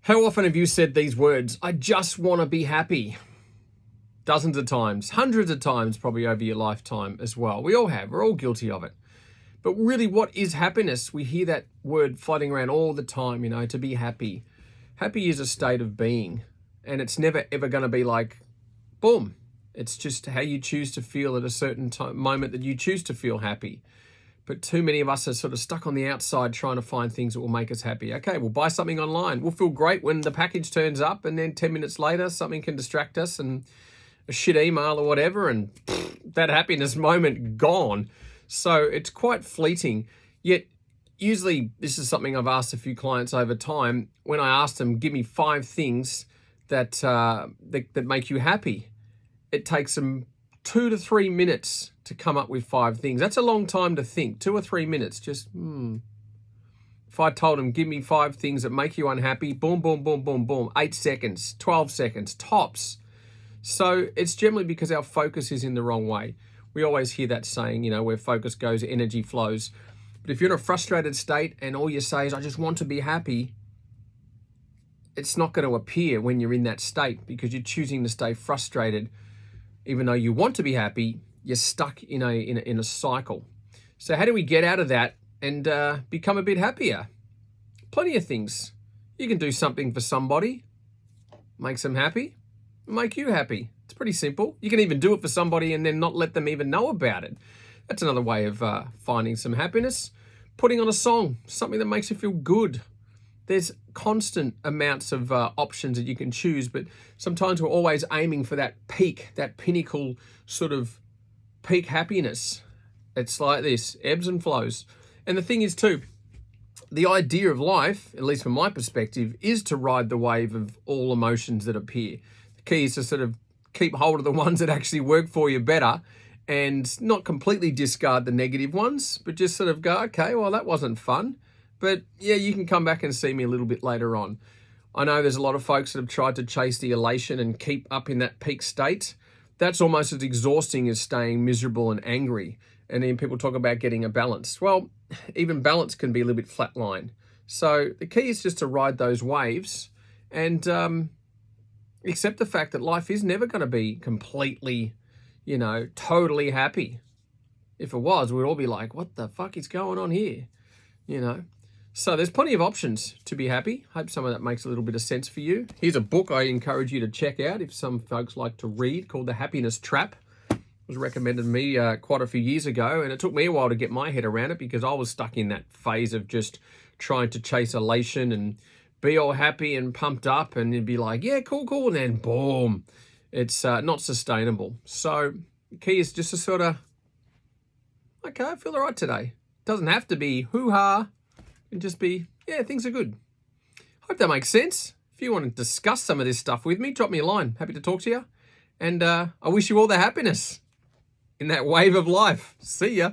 How often have you said these words, I just want to be happy? Dozens of times, hundreds of times probably over your lifetime as well. We all have, we're all guilty of it. But really, what is happiness? We hear that word floating around all the time, to be happy. Happy is a state of being, and it's never ever going to be like, boom. It's just how you choose to feel at a certain moment that you choose to feel happy. But too many of us are sort of stuck on the outside trying to find things that will make us happy. Okay, we'll buy something online. We'll feel great when the package turns up, and then 10 minutes later, something can distract us and a shit email or whatever, and that happiness moment gone. So it's quite fleeting. Yet, usually, this is something I've asked a few clients over time. When I ask them, give me 5 things that make you happy, it takes them 2 to 3 minutes to come up with 5 things. That's a long time to think. 2 or 3 minutes. Just, If I told them, give me 5 things that make you unhappy, boom, boom, boom, boom, boom, 8 seconds, 12 seconds, tops. So it's generally because our focus is in the wrong way. We always hear that saying, where focus goes, energy flows. But if you're in a frustrated state and all you say is, I just want to be happy, it's not going to appear when you're in that state because you're choosing to stay frustrated. Even though you want to be happy, you're stuck in a cycle. So how do we get out of that and become a bit happier? Plenty of things. You can do something for somebody, makes them happy, make you happy. It's pretty simple. You can even do it for somebody and then not let them even know about it. That's another way of finding some happiness. Putting on a song, something that makes you feel good. There's constant amounts of options that you can choose, but sometimes we're always aiming for that peak, that pinnacle sort of peak happiness. It's like this, ebbs and flows. And the thing is too, the idea of life, at least from my perspective, is to ride the wave of all emotions that appear. The key is to sort of keep hold of the ones that actually work for you better and not completely discard the negative ones, but just sort of go, okay, well, that wasn't fun. But yeah, you can come back and see me a little bit later on. I know there's a lot of folks that have tried to chase the elation and keep up in that peak state. That's almost as exhausting as staying miserable and angry. And then people talk about getting a balance. Well, even balance can be a little bit flatline. So the key is just to ride those waves and accept the fact that life is never going to be completely, totally happy. If it was, we'd all be like, what the fuck is going on here? So there's plenty of options to be happy. Hope some of that makes a little bit of sense for you. Here's a book I encourage you to check out if some folks like to read, called The Happiness Trap. It was recommended to me quite a few years ago, and it took me a while to get my head around it because I was stuck in that phase of just trying to chase elation and be all happy and pumped up, and you'd be like, yeah, cool, and then boom. It's not sustainable. So the key is just to sort of, okay, I feel all right today. It doesn't have to be hoo-ha. And just be, yeah, things are good. Hope that makes sense. If you want to discuss some of this stuff with me, drop me a line. Happy to talk to you. And I wish you all the happiness in that wave of life. See ya.